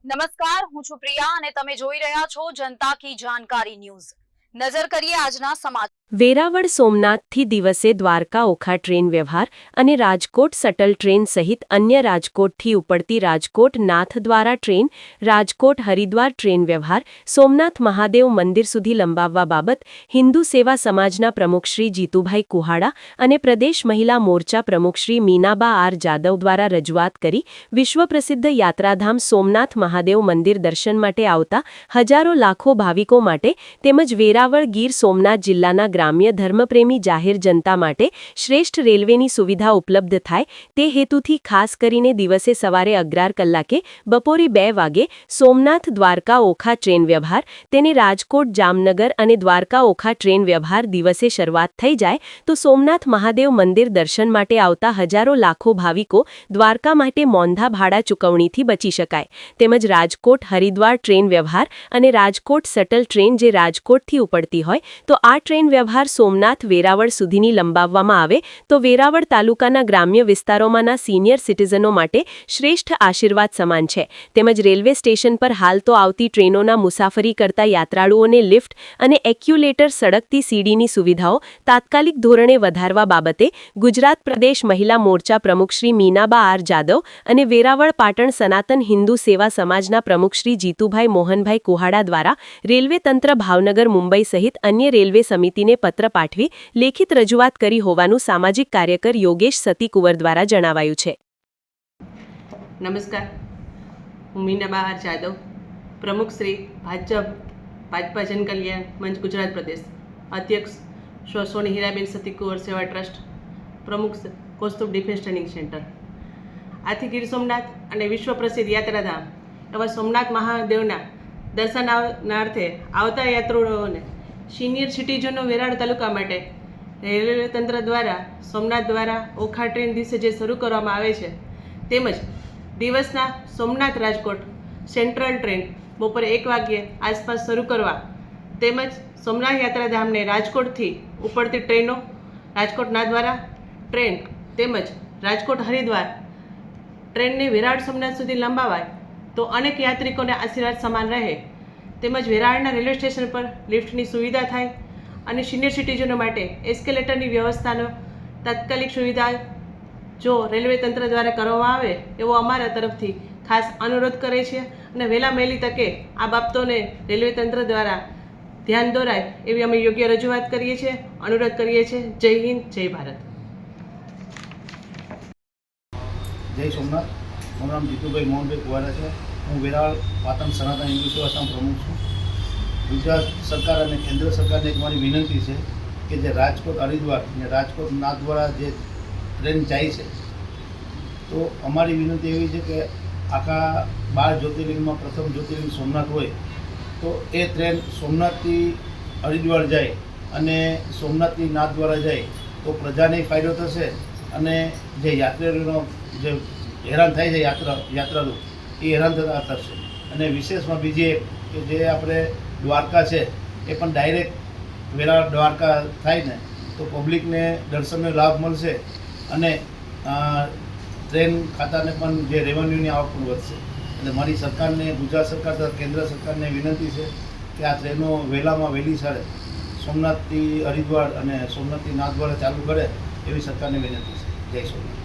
નમસ્કાર, હું છું પ્રિયા અને તમે જોઈ રહ્યા છો જનતા કી જાણકારી ન્યૂઝ। નજર કરીએ આજના સમાચાર। વેરાવળ સોમનાથથી દિવસે દ્વારકા ઓખા ટ્રેન વ્યવહાર અને રાજકોટ સટલ ટ્રેન સહિત અન્ય રાજકોટથી ઉપડતી રાજકોટ નાથદ્વારા ટ્રેન, રાજકોટ હરિદ્વાર ટ્રેન વ્યવહાર સોમનાથ મહાદેવ મંદિર સુધી લંબાવવા બાબત હિન્દુ સેવા સમાજના પ્રમુખ શ્રી જીતુભાઈ કુહાડા અને પ્રદેશ મહિલા મોરચા પ્રમુખ શ્રી મીનાબા આર જાદવ દ્વારા રજૂઆત કરી વિશ્વ પ્રસિદ્ધ યાત્રાધામ સોમનાથ મહાદેવ મંદિર દર્શન માટે આવતા હજારો લાખો ભાવિકો માટે તેમજ વેરાવળ ગીર સોમનાથ જિલ્લાના ગ્રામ્ય ધર્મપ્રેમી જાહેર જનતા માટે શ્રેષ્ઠ રેલવેની સુવિધા ઉપલબ્ધ થાય તે હેતુથી ખાસ કરીને દિવસે સવારે 11 કલાકે, બપોરે 2 વાગે સોમનાથ દ્વારકા ઓખા ટ્રેન વ્યવહાર, તેને રાજકોટ જામનગર અને દ્વારકા ઓખા ટ્રેન વ્યવહાર દિવસે શરૂઆત થઈ જાય તો સોમનાથ મહાદેવ મંદિર દર્શન માટે આવતા હજારો લાખો ભાવિકો દ્વારકા માટે મોંઘા ભાડા ચૂકવણીથી બચી શકાય। તેમજ રાજકોટ હરિદ્વાર ટ્રેન વ્યવહાર અને રાજકોટ સટલ ટ્રેન જે રાજકોટથી ઉપડતી હોય તો આ ટ્રેન વ્યવહાર સોમનાથ વેરાવળ સુધીની લંબાવવામાં આવે તો વેરાવળ તાલુકાના ગ્રામ્ય વિસ્તારોમાંના સિનિયર સિટીઝનો માટે શ્રેષ્ઠ આશીર્વાદ સમાન છે। તેમજ રેલવે સ્ટેશન પર હાલ તો આવતી ટ્રેનોના મુસાફરી કરતા યાત્રાળુઓને લિફ્ટ અને એક્યુલેટર સળગતી સીડીની સુવિધાઓ તાત્કાલિક ધોરણે વધારવા બાબતે ગુજરાત પ્રદેશ મહિલા મોરચા પ્રમુખ શ્રી મીનાબા આર જાદવ અને વેરાવળ પાટણ સનાતન હિન્દુ સેવા સમાજના પ્રમુખ શ્રી જીતુભાઈ મોહનભાઈ કુહાડા દ્વારા રેલવે તંત્ર ભાવનગર મુંબઈ સહિત અન્ય રેલવે સમિતિને પત્ર પાઠવી લેખિત રજૂઆત કરી હોવાનું સામાજિક કાર્યકર યોગેશ સતીકુંવર દ્વારા જણાવાયું છે। નમસ્કાર, હું મીનાબા આર જાદવ, પ્રમુખ શ્રી ભાજપા જનકલ્યાણ મંચ ગુજરાત પ્રદેશ, અધ્યક્ષ સોની હીરાબેન સતીકુંવર સેવા ટ્રસ્ટ, પ્રમુખ કૌસ્તુભ ડિફેન્સ ટ્રેનિંગ સેન્ટર। આથી ગીર સોમનાથ અને વિશ્વ પ્રસિદ્ધ યાત્રાધામ એવા સોમનાથ મહાદેવના દર્શનાર્થે આવતા યાત્રાળુઓને સિનિયર સિટીઝનો વેરાવળ તાલુકા માટે રેલવે તંત્ર દ્વારા સોમનાથ દ્વારા ઓખા ટ્રેન દિવસે જે શરૂ કરવામાં આવે છે તેમજ દિવસના સોમનાથ રાજકોટ સેન્ટ્રલ ટ્રેન બપોરે 1 વાગ્યે આસપાસ શરૂ કરવા તેમજ સોમનાથ યાત્રાધામને રાજકોટથી ઉપડતી ટ્રેનો, રાજકોટ નાથદ્વારા ટ્રેન તેમજ રાજકોટ હરિદ્વાર ટ્રેનને વેરાવળ સોમનાથ સુધી લંબાવાય તો અનેક યાત્રિકોને આશીર્વાદ સમાન રહે તેમજ વેરાવળના રેલવે સ્ટેશન પર લિફ્ટની સુવિધા થાય અને સિનિયર સિટીઝનો માટે એસ્કેલેટરની વ્યવસ્થાનો તાત્કાલિક સુવિધા જો રેલવે તંત્ર દ્વારા કરવામાં આવે એવો અમારા તરફથી ખાસ અનુરોધ કરે છે અને વહેલા વહેલી તકે આ બાબતોને રેલવે તંત્ર દ્વારા ધ્યાન દોરાય એવી અમે યોગ્ય રજૂઆત કરીએ છીએ, અનુરોધ કરીએ છીએ। જય હિન્દ, જય ભારત। જય સોમનાથ। મારું નામ જીતુભાઈ મોહનભાઈ કુવાડા છે। હું વેરાવળ પાટણ સનાતન હિન્દુ સેવા સંઘ પ્રમુખ છું। ગુજરાત સરકાર અને કેન્દ્ર સરકારને એક મારી વિનંતી છે કે જે રાજકોટ હરિદ્વાર અને રાજકોટ નાથદ્વારા જે ટ્રેન જાય છે તો અમારી વિનંતી એવી છે કે આખા 12 જ્યોતિર્લિંગમાં પ્રથમ જ્યોતિર્લિંગ સોમનાથ હોય તો એ ટ્રેન સોમનાથથી હરિદ્વાર જાય અને સોમનાથથી નાથદ્વારા જાય તો પ્રજાને ફાયદો થશે અને જે યાત્રીઓનો જે હેરાન થાય છે યાત્રાળુ એ હેરાન થતા થશે। અને વિશેષમાં બીજી એક કે જે આપણે દ્વારકા છે એ પણ ડાયરેક્ટ વેરાવળ દ્વારકા થાય ને તો પબ્લિકને દર્શનનો લાભ મળશે અને ટ્રેન ખાતાને પણ જે રેવન્યુની આવક પણ વધશે। એટલે મારી સરકારને, ગુજરાત સરકાર તથા કેન્દ્ર સરકારને વિનંતી છે કે આ ટ્રેનો વહેલામાં વહેલી સાડે સોમનાથથી હરિદ્વાર અને સોમનાથથી નાથદ્વારા ચાલુ કરે એવી સરકારને વિનંતી છે। જય સોમનાથ।